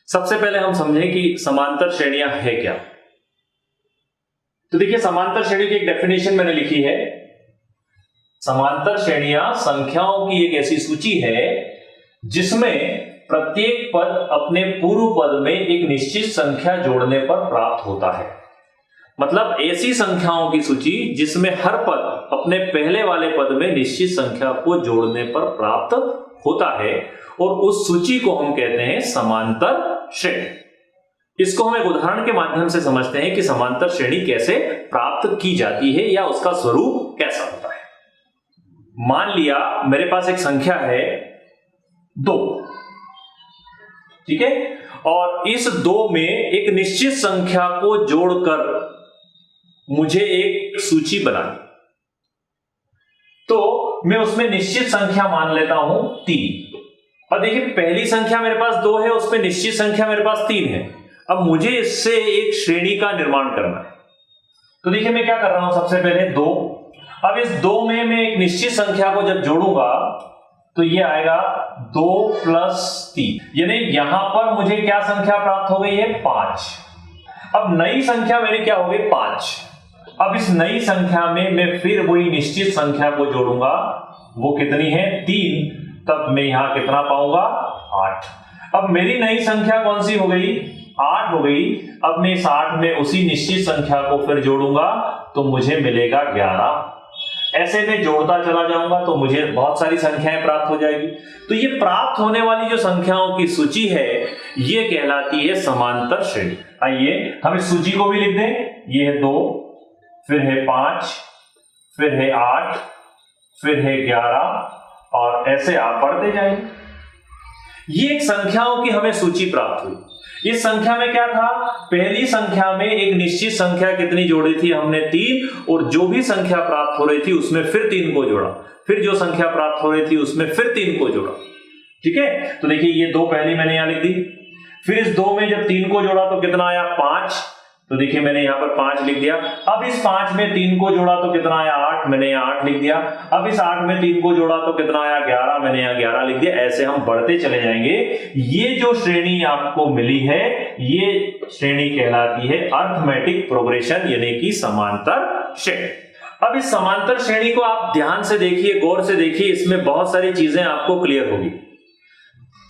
सबसे पहले हम समझें कि समांतर श्रेणियां है क्या। तो देखिए, समांतर श्रेणी की एक डेफिनेशन मैंने लिखी है। समांतर श्रेणियां संख्याओं की एक ऐसी सूची है जिसमें प्रत्येक पद अपने पूर्व पद में एक निश्चित संख्या जोड़ने पर प्राप्त होता है। मतलब ऐसी संख्याओं की सूची जिसमें हर पद अपने पहले वाले पद में निश्चित संख्या को जोड़ने पर प्राप्त होता है, और उस सूची को हम कहते हैं समांतर श्रेणी। इसको हम एक उदाहरण के माध्यम से समझते हैं कि समांतर श्रेणी कैसे प्राप्त की जाती है या उसका स्वरूप कैसा होता है। मान लिया मेरे पास एक संख्या है 2, ठीक है, और इस 2 में एक निश्चित संख्या को जोड़कर मुझे एक सूची बनानी, तो मैं उसमें निश्चित संख्या मान लेता हूं 3। और देखिए, पहली संख्या मेरे पास 2 है, उसमें निश्चित संख्या मेरे पास 3 है। अब मुझे इससे एक श्रेणी का निर्माण करना है। तो देखिए, मैं क्या कर रहा हूं, सबसे पहले 2। अब इस 2 में मैं एक निश्चित संख्या को जब जोड़ूंगा तो ये आएगा 2 + 3, यानी यहां पर मुझे क्या संख्या प्राप्त हो गई है, 5। अब नई संख्या मेरी क्या हो गई, 5। अब इस नई संख्या में मैं फिर वही निश्चित संख्या को जोड़ूंगा, वो कितनी है, 3। तब मैं यहां कितना पाऊंगा, 8। अब मेरी नई संख्या कौन सी हो गई, 8 हो गई। अब मैं इस 8 में उसी निश्चित संख्या को फिर जोड़ूंगा तो मुझे मिलेगा 11। ऐसे में जोड़ता चला जाऊंगा तो मुझे बहुत सारी संख्याएं प्राप्त हो जाएगी। तो ये प्राप्त होने वाली जो संख्याओं की सूची है ये कहलाती है समांतर श्रेणी। आइए हम इस सूची को भी लिख दें। ये है 2, फिर है 5, फिर है 8, फिर है 11, और ऐसे आप बढ़ते जाएंगे। ये एक संख्याओं की हमें सूची प्राप्त हुई। इस संख्या में क्या था, पहली संख्या में एक निश्चित संख्या कितनी जोड़ी थी, हमने 3, और जो भी संख्या प्राप्त हो रही थी उसमें फिर 3 को जोड़ा, फिर जो संख्या प्राप्त हो रही थी उसमें फिर 3 को जोड़ा। ठीक है, तो देखिए ये 2 पहली मैंने यहां लिख दी। फिर इस 2 में जब 3 को जोड़ा तो कितना आया, 5। तो देखिए मैंने यहां पर 5 लिख दिया। अब इस 5 में 3 को जोड़ा तो कितना आया, 8। मैंने यहां 8 लिख दिया। अब इस 8 में 3 को जोड़ा तो कितना आया, 11। मैंने यहां 11 लिख दिया। ऐसे हम बढ़ते चले जाएंगे। ये जो श्रेणी आपको मिली है ये श्रेणी कहलाती है अरिथमेटिक प्रोग्रेशन, यानी कि समांतर श्रेणी। अब इस समांतर श्रेणी को आप ध्यान से देखिए, गौर से देखिए, इसमें बहुत सारी चीजें आपको क्लियर होगी।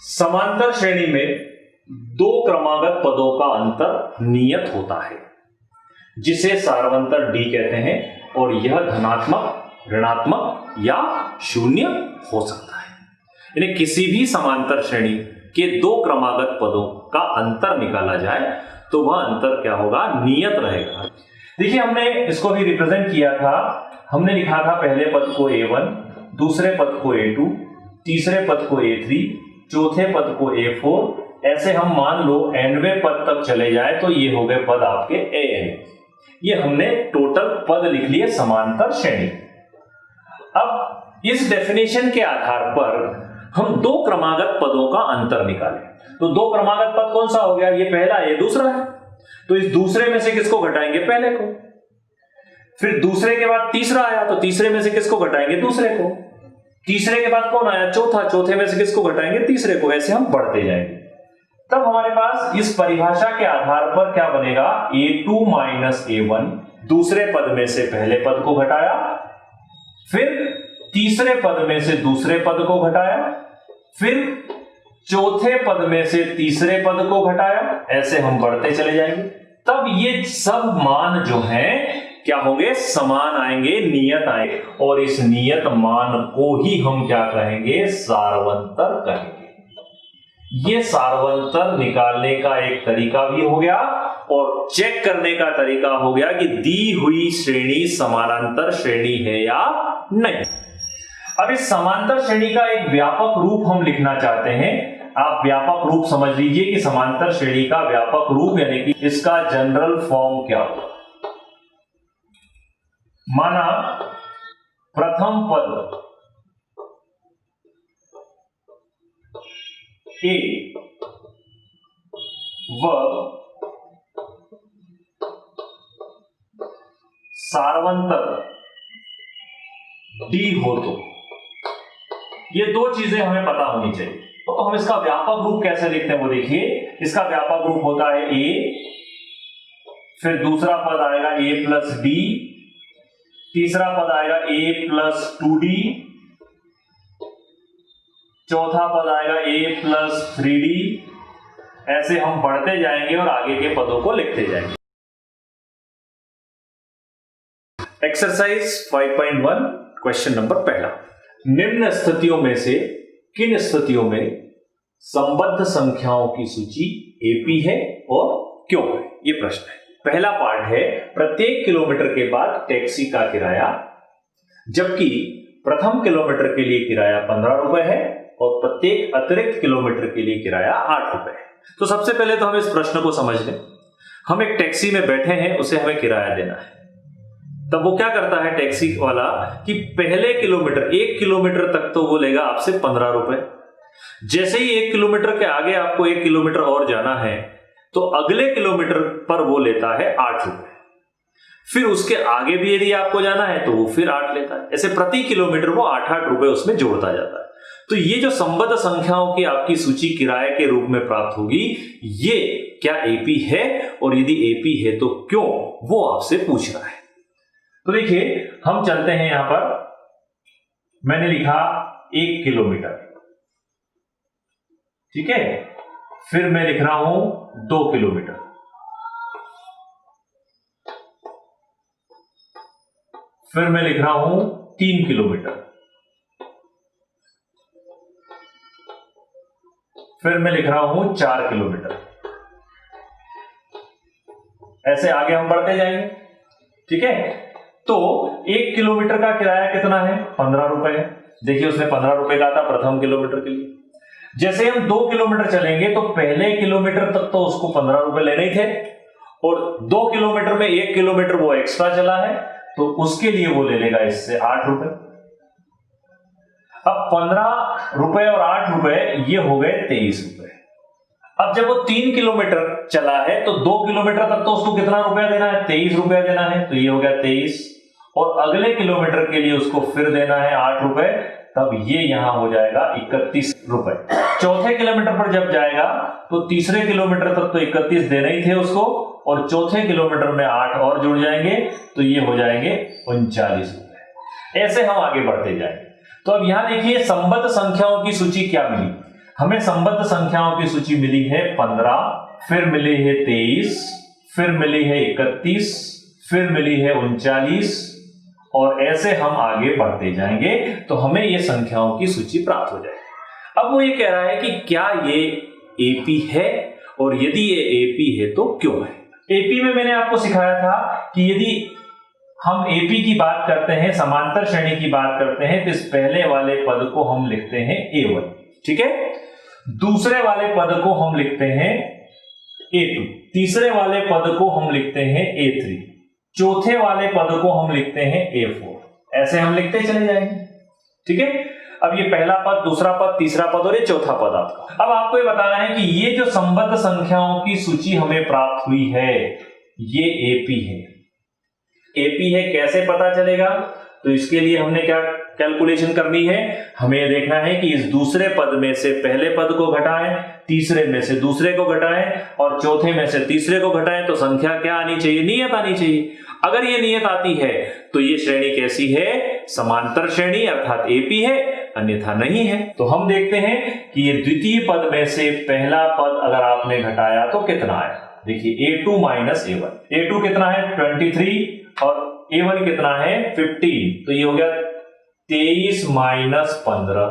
समांतर श्रेणी में 2 क्रमागत पदों का अंतर नियत होता है जिसे सार्वंतर D कहते हैं, और यह धनात्मक, ऋणात्मक या शून्य हो सकता है। यानी किसी भी समांतर श्रेणी के 2 क्रमागत पदों का अंतर निकाला जाए तो वह अंतर क्या होगा, नियत रहेगा। देखिए हमने इसको भी रिप्रेजेंट किया था। हमने लिखा था पहले पद को A1, दूसरे पद को A2, तीसरे पद को A3, चौथे पद को A4। ऐसे हम मान लो nवें पद तक चले जाए तो ये हो गए पद आपके an। ये हमने टोटल पद लिख लिए समांतर श्रेणी। अब इस डेफिनेशन के आधार पर हम 2 क्रमागत पदों का अंतर निकालें। तो 2 क्रमागत पद कौन सा हो गया, ये पहला है, ये दूसरा है। तो इस दूसरे में से किसको घटाएंगे, पहले को। फिर दूसरे के बाद तीसरा आया तो तीसरे में से किसको घटाएंगे, दूसरे को। तीसरे के बाद कौन आया, चौथा, चौथे में से किसको घटाएंगे, तीसरे को। ऐसे हम बढ़ते जाएंगे। तब हमारे पास इस परिभाषा के आधार पर क्या बनेगा, A2 - A1। दूसरे पद में से पहले पद को घटाया, फिर तीसरे पद में से दूसरे पद को घटाया, फिर चौथे पद में से तीसरे पद को घटाया। ऐसे हम बढ़ते चले जाएंगे। तब ये सब मान जो हैं क्या होंगे, समान आएंगे, नियत आएंगे, और इस नियत मान को ही हम क्या कहेंगे, सार्वंतर कहेंगे। ये सार्वंतर निकालने का एक तरीका भी हो गया, और चेक करने का तरीका हो गया कि दी हुई श्रेणी समानांतर श्रेणी है या नहीं। अब इस समांतर श्रेणी का एक व्यापक रूप हम लिखना चाहते हैं। आप व्यापक रूप समझ लीजिए कि समांतर श्रेणी का व्यापक रूप यानी कि इसका जनरल फॉर्म क्या होगा। माना प्रथम पद A व सार्वंतर D हो तो ये 2 चीजें हमें पता होनी चाहिए। तो हम इसका व्यापक रूप कैसे लिखते हैं वो देखिए। इसका व्यापक रूप होता है a, फिर दूसरा पद आएगा a प्लस d, तीसरा पद आएगा a प्लस 2d, चौथा पद आएगा a प्लस 3d। ऐसे हम बढ़ते जाएंगे और आगे के पदों को लिखते जाएंगे। एक्सरसाइज 5.1 क्वेश्चन नंबर पहला, निम्न स्थितियों में से किन स्थितियों में संबद्ध संख्याओं की सूची एपी है और क्यों है, ये प्रश्न है। पहला पार्ट है प्रत्येक किलोमीटर के बाद टैक्सी का किराया, जबकि प्रथम किलोमीटर के लिए किराया 15 रुपए है और प्रत्येक अतिरिक्त किलोमीटर के लिए किराया 8 रुपए है। तो सबसे पहले तो हम इस प्रश्न को समझ लें। हम एक टैक्सी में बैठे हैं, उसे हमें किराया देना है। तब वो क्या करता है टैक्सी वाला कि पहले किलोमीटर 1 किलोमीटर तक तो वो लेगा आपसे 15 रुपए। जैसे ही 1 किलोमीटर के आगे आपको 1 किलोमीटर और जाना है तो अगले किलोमीटर पर वो लेता है 8 रुपए। फिर उसके आगे भी यदि आपको जाना है तो वो फिर 8 लेता है। ऐसे प्रति किलोमीटर वो 8-8 रुपए उसमें जोड़ता जाता है। तो ये जो संबद्ध संख्याओं की आपकी सूची किराए के रूप में प्राप्त होगी, ये क्या एपी है और यदि एपी है तो क्यों, वो आपसे पूछ रहा है। तो देखिए हम चलते हैं यहां पर, मैंने लिखा 1 किलोमीटर, ठीक है। फिर मैं लिख रहा हूं 2 किलोमीटर, फिर मैं लिख रहा हूं 3 किलोमीटर, फिर मैं लिख रहा हूं 4 किलोमीटर। ऐसे आगे हम बढ़ते जाएंगे, ठीक है। तो 1 किलोमीटर का किराया कितना है, 15 रुपए है। देखिए उसने 15 रुपए का था प्रथम किलोमीटर के लिए। जैसे हम 2 किलोमीटर चलेंगे तो पहले किलोमीटर तक तो उसको 15 रुपए लेने ही थे, और 2 किलोमीटर में 1 किलोमीटर वो एक्स्ट्रा चला है तो उसके लिए वो ले लेगा इससे 8 रुपए। अब 15 रुपए और 8 रुपए ये हो गए 23 रुपए। अब जब वो 3 किलोमीटर चला है तो 2 किलोमीटर तक तो उसको कितना रुपया देना है, 23 रुपया देना है। तो ये हो गया 23, और अगले किलोमीटर के लिए उसको फिर देना है 8 रुपए, तब ये यहां हो जाएगा 31 रुपए। चौथे किलोमीटर पर जब जाएगा तो तीसरे किलोमीटर तक तो 31 देने ही थे उसको, और चौथे किलोमीटर में 8 और जुड़ जाएंगे तो ये हो जाएंगे 39 रुपए। ऐसे हम आगे बढ़ते जाएंगे। तो अब यहां देखिए संबद्ध संख्याओं की सूची क्या मिली हमें। संबद्ध संख्याओं की सूची मिली है 15, फिर मिली है 23, फिर मिली है 31, फिर मिली है 39, और ऐसे हम आगे बढ़ते जाएंगे तो हमें ये संख्याओं की सूची प्राप्त हो जाएगी। अब वो ये कह रहा है कि क्या ये एपी है, और यदि ये एपी है तो क्यों है। एपी में मैंने आपको सिखाया था कि यदि हम एपी की बात करते हैं, समांतर श्रेणी की बात करते हैं, तो इस पहले वाले पद को हम लिखते हैं A1, ठीक है। दूसरे वाले पद को हम लिखते हैं A2, तीसरे वाले पद को हम लिखते हैं A3, चौथे वाले पद को हम लिखते हैं A4। ऐसे हम लिखते चले जाएंगे, ठीक है। अब ये पहला पद, दूसरा पद, तीसरा पद और ये चौथा पद आपका। अब आपको ये बताना है कि ये जो संबद्ध संख्याओं की सूची हमें प्राप्त हुई है ये एपी है। एपी है कैसे पता चलेगा, तो इसके लिए हमने क्या कैलकुलेशन करनी है, हमें देखना है कि इस दूसरे पद में से पहले पद को घटाएं, तीसरे में से दूसरे को घटाएं और चौथे में से तीसरे को घटाएं, तो संख्या क्या आनी चाहिए, नियत आनी चाहिए। अगर ये नियत आती है तो ये श्रेणी कैसी है, समांतर श्रेणी अर्थात एपी है, अन्यथा नहीं है। तो हम देखते हैं कि ये द्वितीय पद में से पहला पद अगर आपने घटाया तो कितना आया। देखिए A2 माइनस A1, A2 कितना है 23 और A1 कितना है 15, तो ये हो गया 23 माइनस 15,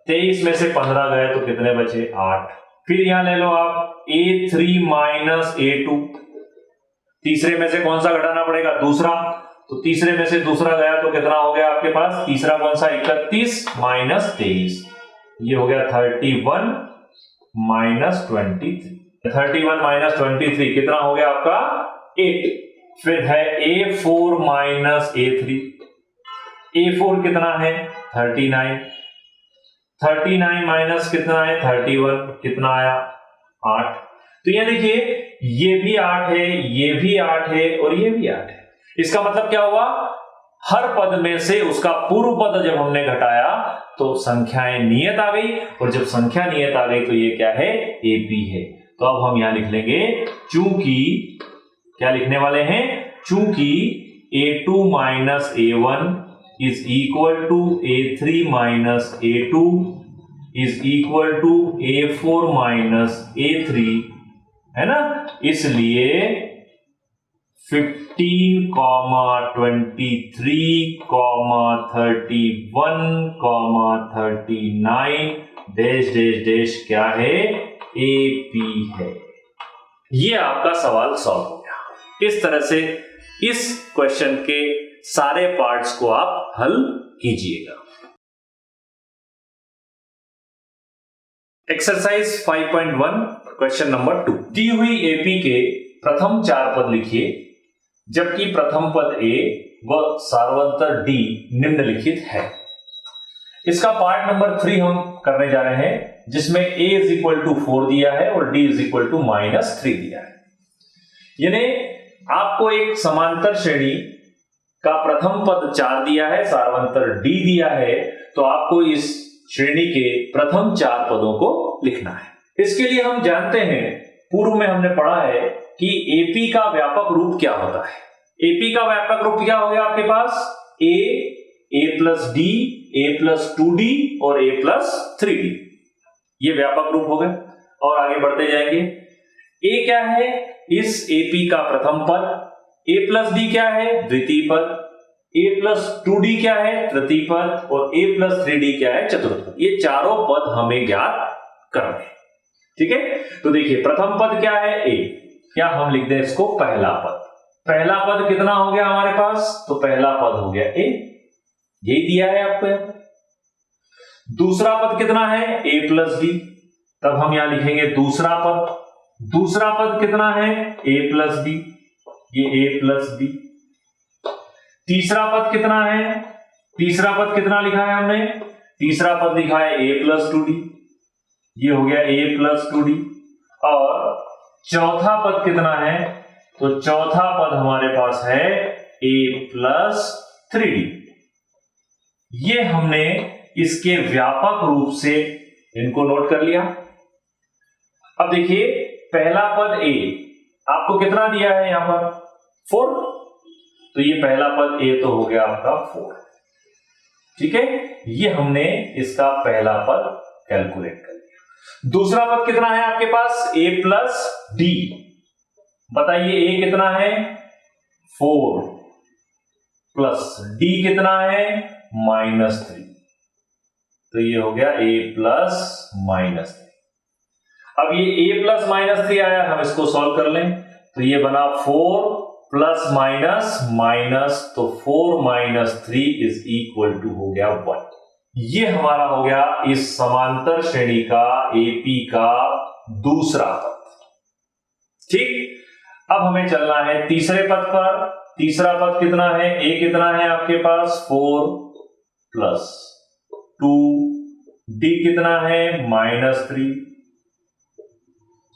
23 में से 15 गए तो कितने बचे 8। फिर यहां ले लो आप A3 माइनस A2, तीसरे में से कौन सा घटाना पड़ेगा, दूसरा, तो तीसरे में से दूसरा गया तो कितना हो गया आपके पास, तीसरा कौन सा 31 माइनस 23, ये हो गया 31 माइनस 23, 31 माइनस 23 कितना हो गया आपका 8। फिर है A4 माइनस A3, A4 कितना है 39, 39 माइनस कितना है 31, कितना आया 8। तो ये देखिए ये भी 8 है, ये भी 8 है और ये भी 8 है। इसका मतलब क्या हुआ, हर पद में से उसका पूर्व पद जब हमने घटाया तो संख्याएं नियत आ गई, और जब संख्या नियत आ गई तो ये क्या है एपी है। तो अब हम यहां लिख लेंगे चूंकि, क्या लिखने वाले हैं, चूंकि a2 minus a1 is equal to a3 minus a2 is equal to a4 minus a3, है ना, इसलिए 15, 23, 31, 39 डैश डैश डैश क्या है, AP है। ये आपका सवाल सॉल्व हो गया। इस तरह से इस क्वेश्चन के सारे पार्ट्स को आप हल कीजिएगा। एक्सरसाइज 5.1 क्वेश्चन नंबर 2, दी हुई AP के प्रथम 4 पद लिखिए जबकि प्रथम पद A व सार्वंतर D निम्नलिखित है। इसका पार्ट नंबर 3 हम करने जा रहे हैं, जिसमें A इज इक्वल टू 4 दिया है और D इज इक्वल टू -3 दिया है। यानी आपको एक समांतर श्रेणी का प्रथम पद 4 दिया है, सार्वंतर D दिया है, तो आपको इस श्रेणी के प्रथम 4 पदों को लिखना है। इसके लिए हम जानते हैं, पूर्व में हमने पढ़ा है कि AP का व्यापक रूप क्या होता है। AP का व्यापक रूप क्या हो गया आपके पास, A plus D, A plus 2D और A प्लस 3D, ये व्यापक रूप हो गए। और आगे बढ़ते जाएंगे, A क्या है, इस AP का प्रथम पद, A प्लस D क्या है, द्वितीय पद, A प्लस 2D क्या है, तृतीय पद, और A प्लस 3D क्या है, चतुर्थ पद। ये चारों पद हमें ज्ञात करने हैं, ठीक है। तो देखिए प्रथम पद क्या है, A, क्या हम लिख दें इसको पहला पद। पहला पद कितना हो गया हमारे पास, तो पहला पद हो गया A, यही दिया है आपको। दूसरा पद कितना है, A प्लस D, तब हम यहां लिखेंगे दूसरा पद। दूसरा पद कितना है, A प्लस D, ये A प्लस D। तीसरा पद कितना है, तीसरा पद कितना लिखा है हमने, तीसरा पद लिखा है A प्लस 2D, ये हो गया A प्लस 2D। और चौथा पद कितना है, तो चौथा पद हमारे पास है A प्लस 3D। ये हमने इसके व्यापक रूप से इनको नोट कर लिया। अब देखिए पहला पद A आपको कितना दिया है यहां पर, 4, तो ये पहला पद A तो हो गया आपका 4, ठीक है। ये हमने इसका पहला पद कैलकुलेट कर लिया। दूसरा पद कितना है आपके पास, A प्लस D, बताइए A कितना है, 4 प्लस D कितना है, -3, तो ये हो गया A प्लस -3। अब ये A प्लस -3 आया, हम इसको सॉल्व कर लें, तो ये बना 4 प्लस माइनस माइनस, तो 4 - 3 इज इक्वल टू हो गया 1। ये हमारा हो गया इस समांतर श्रेणी का AP का दूसरा पद, ठीक। अब हमें चलना है तीसरे पद पर। तीसरा पद कितना है, A कितना है आपके पास, 4 प्लस 2, D कितना है, -3,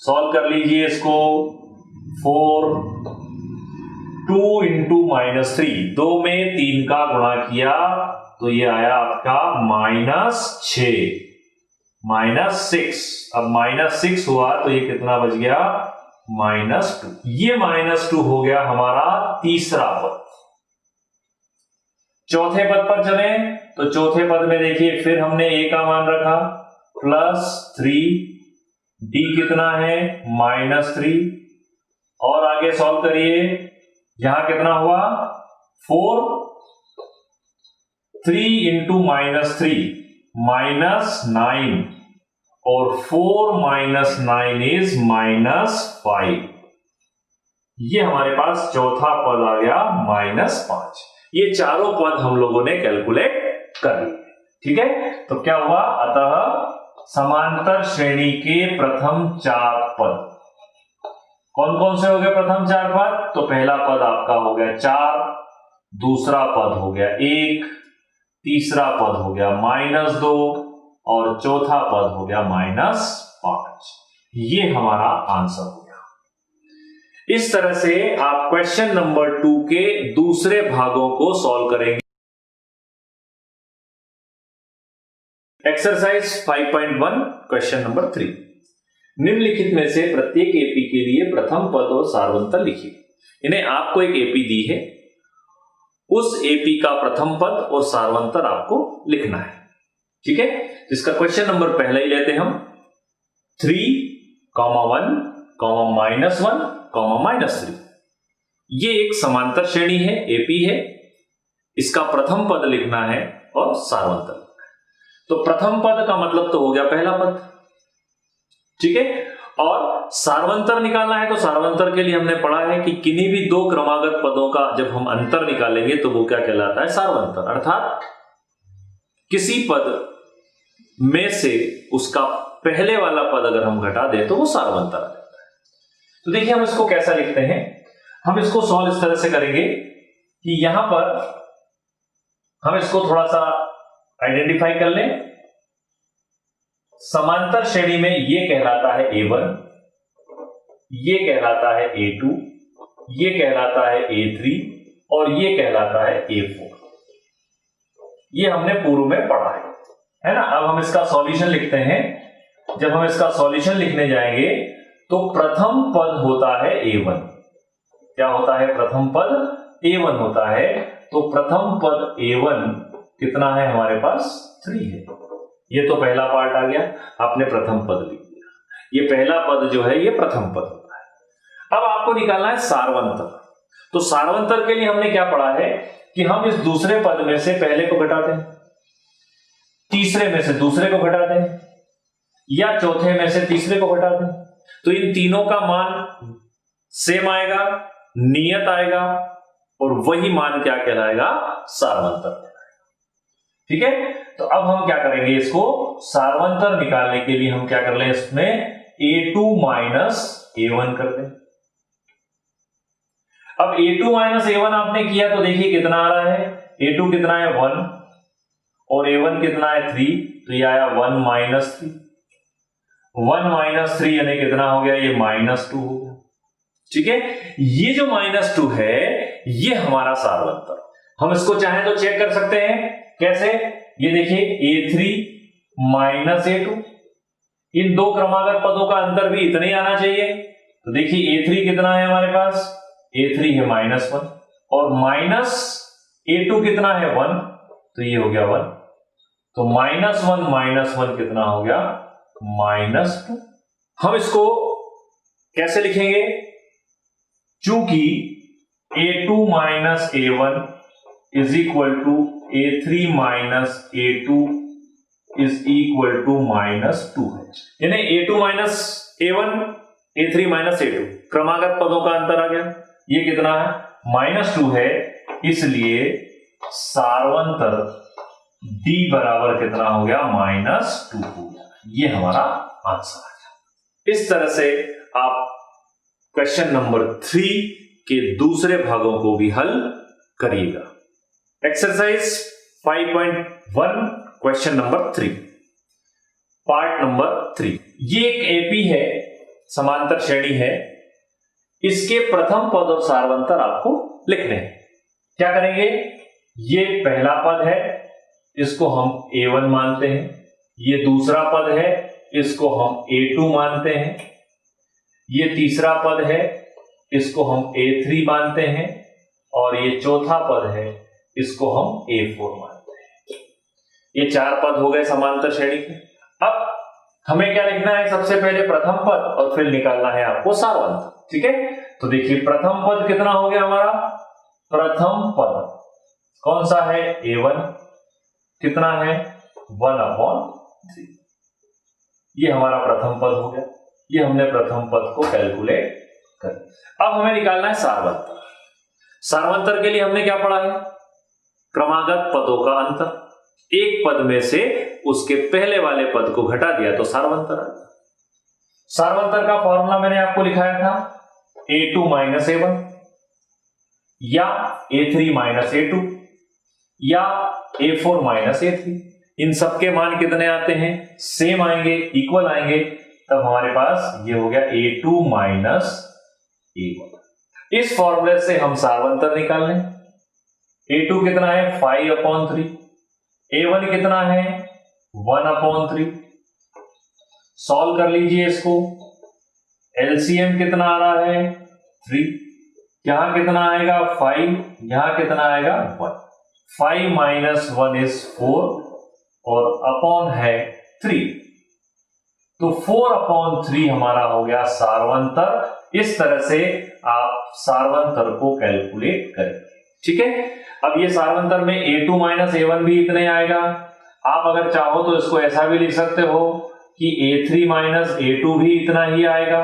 सॉल्व कर लीजिए इसको, 4 2 इंटू -3, 2 में 3 का गुणा किया तो ये आया आपका -6, -6। अब -6 हुआ तो ये कितना बच गया, -2। ये -2 हो गया हमारा तीसरा पद। चौथे पद पर चले तो चौथे पद में देखिए फिर हमने A का मान रखा +3, D कितना है, -3, और आगे सॉल्व करिए, यहां कितना हुआ, 4, 3 इंटू -3 -9, और 4 - 9 इज -5। ये हमारे पास चौथा पद आ गया -5। ये चारों पद हम लोगों ने कैलकुलेट कर लिए, ठीक है। तो क्या हुआ, अतः समांतर श्रेणी के प्रथम 4 पद कौन कौन से हो गए, प्रथम 4 पद, तो पहला पद आपका हो गया 4, दूसरा पद हो गया 1, तीसरा पद हो गया -2, और चौथा पद हो गया -5। ये हमारा आंसर हो गया। इस तरह से आप क्वेश्चन नंबर 2 के दूसरे भागों को सॉल्व करेंगे। एक्सरसाइज 5.1 क्वेश्चन नंबर 3, निम्नलिखित में से प्रत्येक एपी के लिए प्रथम पद और सारवंतर लिखिए। इन्हें आपको एक एपी दी है, उस एपी का प्रथम पद और सारवंतर आपको लिखना है। ठीक है, इसका क्वेश्चन नंबर पहला ही लेते हैं हम। 3, 1, -1, -3 ये एक समांतर श्रेणी है, एपी है। इसका प्रथम पद लिखना है और सारवंतर लिखना है। तो प्रथम पद का मतलब तो हो गया पहला पद, ठीक है। और सारवंतर निकालना है, तो सारवंतर के लिए हमने पढ़ा है कि किन्हीं भी दो क्रमागत पदों का जब हम अंतर निकालेंगे तो वो क्या कहलाता है, सारवंतर। अर्थात किसी पद में से उसका पहले वाला पद अगर हम घटा दें तो वो सारवंतर आ जाता है। तो देखिए हम इसको कैसा लिखते हैं, हम इसको सॉल्व इस तरह से करेंगे कि यहां पर हम इसको थोड़ा सा आइडेंटिफाई कर लें। समांतर श्रेणी में ये कहलाता है A1, ये कहलाता है A2, ये कहलाता है A3 और ये कहलाता है A4। ये हमने पूर्व में पढ़ा है ना। अब हम इसका सॉल्यूशन लिखते हैं। जब हम इसका सॉल्यूशन लिखने जाएंगे तो प्रथम पद होता है A1। क्या होता है, प्रथम पद A1 होता है। तो प्रथम पद A1 कितना है हमारे पास, 3 है। ये तो पहला पार्ट आ गया, आपने प्रथम पद लिख दिया। ये पहला पद जो है ये प्रथम पद होता है। अब आपको निकालना है सारवंतर। तो सारवंतर के लिए हमने क्या पढ़ा है कि हम इस दूसरे पद में से पहले को घटाते हैं, तीसरे में से दूसरे को घटाते हैं, या चौथे में से तीसरे को घटाते हैं। तो इन तीनों का मान सेम आएगा, नियत आएगा और वही मान क्या कहलाएगा, सारवंतर कहलाएगा। ठीक है, तो अब हम क्या करेंगे, इसको सारवंतर निकालने के लिए हम क्या कर लें, इसमें A2 -A1 कर दें। अब A2 -A1 आपने किया तो देखिए कितना आ रहा है, A2 कितना है 1 और A1 कितना है 3, तो ये आया 1 -3। 1 -3 यानी कितना हो गया, ये -2 हो गया। ठीक है, ये जो -2 है ये हमारा सारवंतर। हम इसको चाहें तो चेक कर सकते हैं, कैसे, ये देखिए A3 -A2, इन दो क्रमागत पदों का अंतर भी इतना ही आना चाहिए। तो देखिए A3 कितना है हमारे पास, A3 है -1 और -A2 कितना है 1, तो ये हो गया 1। तो -1 कितना हो गया, -2। हम इसको कैसे लिखेंगे, चूंकि A2 -A1 is equal to A3 -A2 is equal to -2 है। यानी A2 -A1, A3 -A2 क्रमागत पदों का अंतर आ गया। ये कितना है, -2 है, इसलिए सारवंतर D बराबर कितना हो गया, -2 हो गया। ये हमारा आंसर है। इस तरह से आप क्वेश्चन नंबर 3 के दूसरे भागों को भी हल करिएगा। Exercise 5.1 question number 3, part number 3। ये एक एपी है, समांतर श्रेणी है। इसके प्रथम पद और सारवंतर आपको लिखने हैं। क्या करेंगे, ये पहला पद है, इसको हम A1 मानते हैं। ये दूसरा पद है, इसको हम A2 मानते हैं। ये तीसरा पद है, इसको हम A3 मानते हैं और ये चौथा पद है, इसको हम A4 मानते हैं। ये 4 पद हो गए समांतर श्रेणी के। अब हमें क्या लिखना है, सबसे पहले प्रथम पद और फिर निकालना है आपको सारवंतर। ठीक है, तो देखिए प्रथम पद कितना हो गया हमारा, प्रथम पद कौन सा है, A1 कितना है 1/3। ये हमारा प्रथम पद हो गया। ये हमने प्रथम पद को कैलकुलेट कर। अब हमें निकालना है सारवंतर। सारवंतर के लिए हमने क्या पढ़ा है, क्रमागत पदों का अंतर। एक पद में से उसके पहले वाले पद को घटा दिया तो सारवंतर आ गया। सारवंतर का फॉर्मूला मैंने आपको लिखाया था, A2 -A1 या A3 -A2 या A4 -A3। इन सबके मान कितने आते हैं, सेम आएंगे, इक्वल आएंगे। तब हमारे पास ये हो गया A2 -A1। इस फॉर्मूले से हम सारवंतर निकाल लें। A2 कितना है 5/3, A1 कितना है 1/3। सॉल्व कर लीजिए इसको, एलसीएम कितना आ रहा है 3, यहां कितना आएगा 5, यहां कितना आएगा 1, 5 माइनस 1 इज 4 और अपॉन है 3, तो 4/3 हमारा हो गया सारवंतर। इस तरह से आप सारवंतर को कैलकुलेट करेंगे। ठीक है, अब ये सारवंतर में a2 माइनस a1 भी इतने आएगा। आप अगर चाहो तो इसको ऐसा भी लिख सकते हो कि a3 माइनस a2 भी इतना ही आएगा।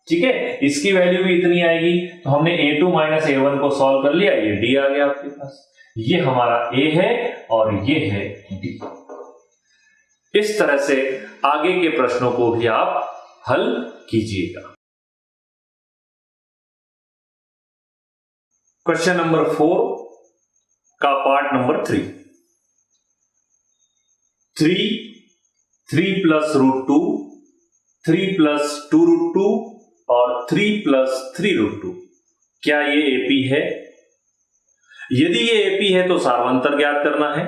ठीक है, इसकी वैल्यू भी इतनी आएगी। तो हमने a2 माइनस a1 को सॉल्व कर लिया, ये d आ गया आपके पास। ये हमारा a है और ये है d। इस तरह से आगे के प्रश्नों को भी आप हल कीजिएगा। क्वेश्चन नंबर 4 का part number 3 plus root 2, 3 plus 2 root 2 और 3 प्लस 3 रूट 2, क्या ये एपी है? यदि ये एपी है तो सारवंतर ज्ञात करना है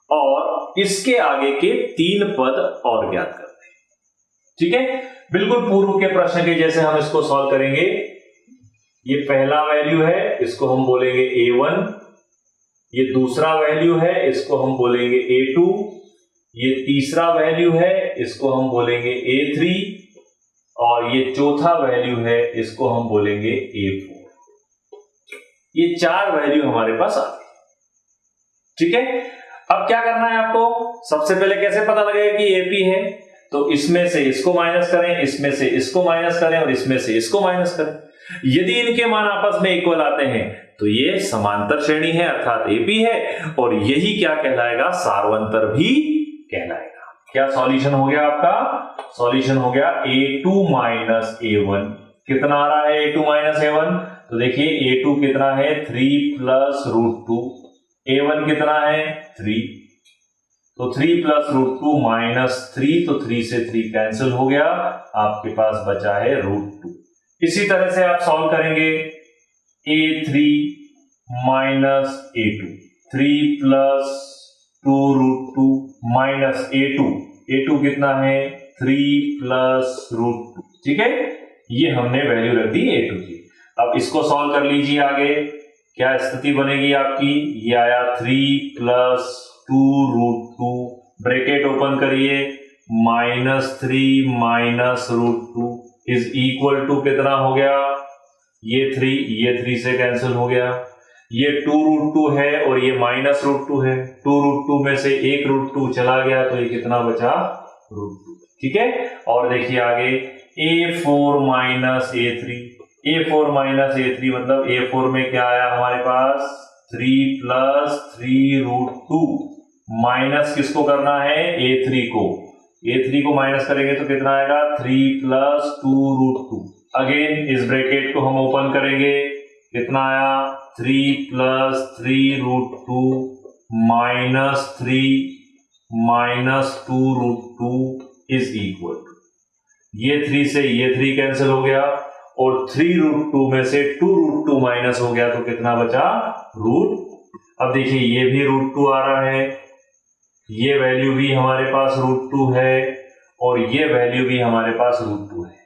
और इसके आगे के 3 पद और ज्ञात करने हैं। ठीक है, बिल्कुल पूर्व के प्रश्न के जैसे हम इसको सॉल्व करेंगे। ये पहला वैल्यू है, इसको हम बोलेंगे a1, ये दूसरा वैल्यू है, इसको हम बोलेंगे a2, ये तीसरा वैल्यू है, इसको हम बोलेंगे a3 और ये चौथा वैल्यू है, इसको हम बोलेंगे a4। ये 4 वैल्यू हमारे पास आ गई। ठीक है, अब क्या करना है आपको? सबसे पहले कैसे पता लगेगा कि एपी है? तो इसमें से इसको माइनस करें, इसमें से इसको माइनस करें और इसमें से इसको माइनस करें। यदि इनके मान आपस में इक्वल आते हैं तो ये समांतर श्रेणी है अर्थात एपी है, और यही क्या कहलाएगा? सारवंतर भी कहलाएगा। क्या सॉल्यूशन हो गया आपका? सॉल्यूशन हो गया a2 माइनस a1। कितना आ रहा है a2 माइनस a1? तो देखिए a2 कितना है 3 प्लस रूट 2, a1 कितना है 3, तो 3 प्लस रूट 2 माइनस 3, तो 3 से 3 कैंसिल हो गया, आपके पास बचा है रूट 2। इसी तरह से आप सॉल्व करेंगे a3 minus a2, 3 plus 2 root 2 minus a2 कितना है 3 प्लस रूट 2। ठीक है, ये हमने वैल्यू रख दी a2 की। अब इसको सॉल्व कर लीजिए आगे, क्या स्थिति बनेगी आपकी? ये आया 3 प्लस 2 रूट 2, ब्रैकेट ओपन करिए, minus 3 minus root 2 is equal to कितना हो गया? ये 3 से कैंसिल हो गया। ये 2 रूट 2 है और ये माइनस रूट 2 है, 2 रूट 2 में से एक रूट 2 चला गया, तो ये कितना बचा? रूट 2। ठीक है, और देखिए आगे a4 minus a3, a4 minus a3 मतलब a4 में क्या आया हमारे पास? 3 प्लस 3 रूट 2, माइनस किसको करना है? a3 को। a3 को माइनस करेंगे तो कितना आएगा? 3 प्लस 2 रूट 2। अगेन इस ब्रैकेट को हम ओपन करेंगे, कितना आया? 3 plus 3 root 2 minus 3 minus 2 root 2 is equal to, ये 3 से ये 3 कैंसिल हो गया और 3 रूट 2 में से 2 रूट 2 माइनस हो गया, तो कितना बचा? रूट। अब देखिए ये भी रूट 2 आ रहा है, ये वैल्यू भी हमारे पास रूट 2 है और ये वैल्यू भी हमारे पास रूट 2 है।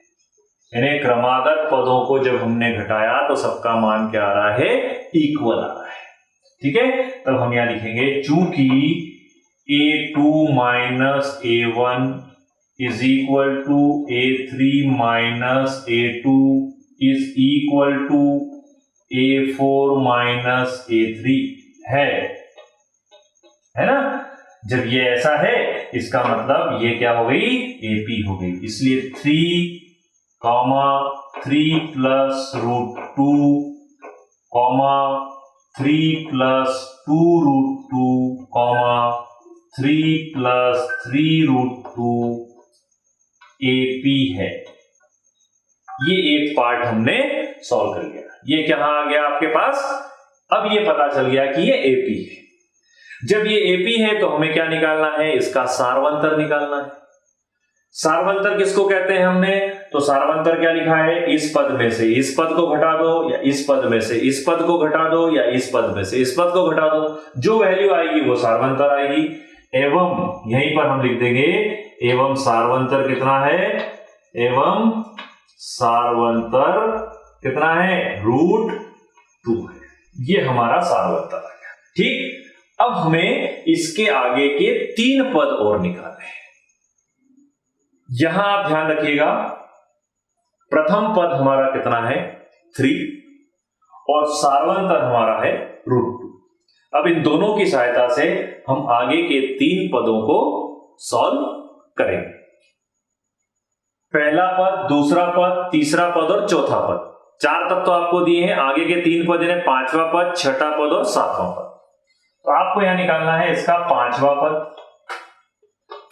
यानी क्रमागत पदों को जब हमने घटाया तो सबका मान क्या आ रहा है? इक्वल आ रहा है। ठीक है, तब हम यहां लिखेंगे चूंकि a2 minus a1 is equal to a3 minus a2 is equal to a4 minus a3 है ना? जब ये ऐसा है इसका मतलब ये क्या हो गई? एपी हो गई। इसलिए 3 plus root 2 3 plus 2 root 2 3 plus 3 root 2 AP है। ये एक पार्ट हमने सॉल्व कर लिया। ये क्या आ गया आपके पास? अब ये पता चल गया कि ये एपी है। जब ये एपी है तो हमें क्या निकालना है? इसका सारवंतर निकालना है। सारवंतर किसको कहते हैं हमने? तो सारवंतर क्या लिखा है? इस पद में से इस पद को घटा दो, या इस पद में से इस पद को घटा दो, या इस पद में से इस पद को घटा दो। जो वैल्यू आएगी वो सारवंतर आएगी। एवं यहीं पर हम लिख देंगे एवं सारवंतर कितना है? एवं सार्वंतर कितना है, √2 है। ये हमारा सार्वंतर आ गया। ठीक, अब हमें इसके आगे के 3 पद और निकालने हैं। यहां आप ध्यान रखिएगा, प्रथम पद हमारा कितना है, 3, और सार्वंतर हमारा है √2। अब इन दोनों की सहायता से हम आगे के 3 पदों को सॉल्व करेंगे। पहला पद, दूसरा पद, तीसरा पद और चौथा पद, 4 तत्व तो आपको दिए हैं। आगे के 3 पद यानी 5वां पद, 6ठा पद और 7वां पद। तो आपको यहां निकालना है इसका 5वां पद,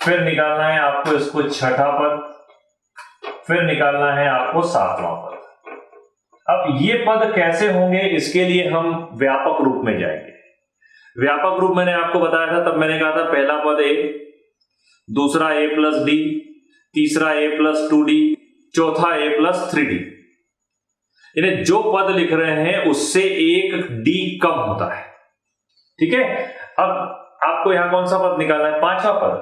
फिर निकालना है आपको इसको 6ठा पद, फिर निकालना है आपको 7वां पद। अब ये पद कैसे होंगे, इसके लिए हम व्यापक रूप में जाएंगे। व्यापक रूप मैंने आपको बताया था, तब मैंने कहा था पहला पद a, दूसरा a + d, तीसरा a + 2d, चौथा a + 3d। इन्हें जो पद लिख रहे हैं उससे एक d कम होता है। ठीक है, अब आपको यहां कौन सा पद निकालना है, 5वां पद।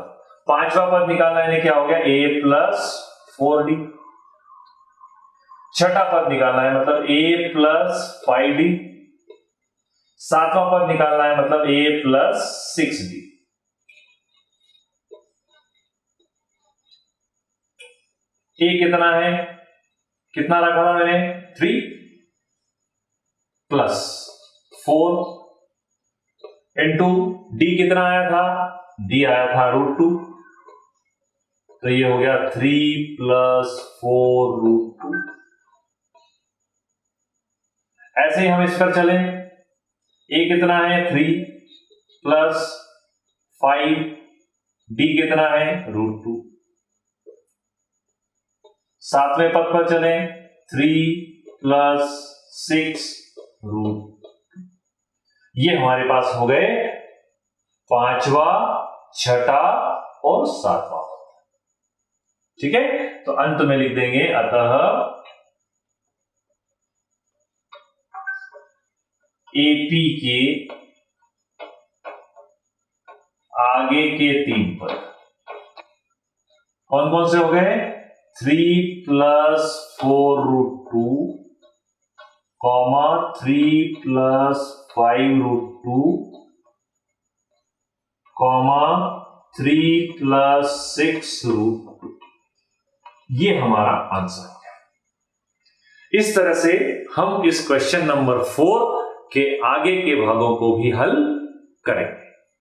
5वां पद निकालना है, क्या हो गया, a + 4d। 6ठा पद निकालना है, मतलब a + 5d। 7वां पद निकालना है, मतलब a + 6d। a कितना है, कितना रखा था मैंने, 3 + 4 इंटू d कितना आया था, d आया था √2। तो ये हो गया 3 + 4 √2। ऐसे ही हम इस पर चलें, a कितना है, 3 + 5, d कितना है, √2। 7वें पद पर चलें, 3 + 6 √2। ये हमारे पास हो गए 5वां, 6ठा और 7वां पद। ठीक है, तो अंत में लिख देंगे, अतः AP के आगे के 3 पद कौन कौन से हो गए, 3 + 4 √2, 3 + 5 √2, 3 + 6 √2। ये हमारा आंसर हो गया। इस तरह से हम इस क्वेश्चन नंबर 4 के आगे के भागों को भी हल करेंगे।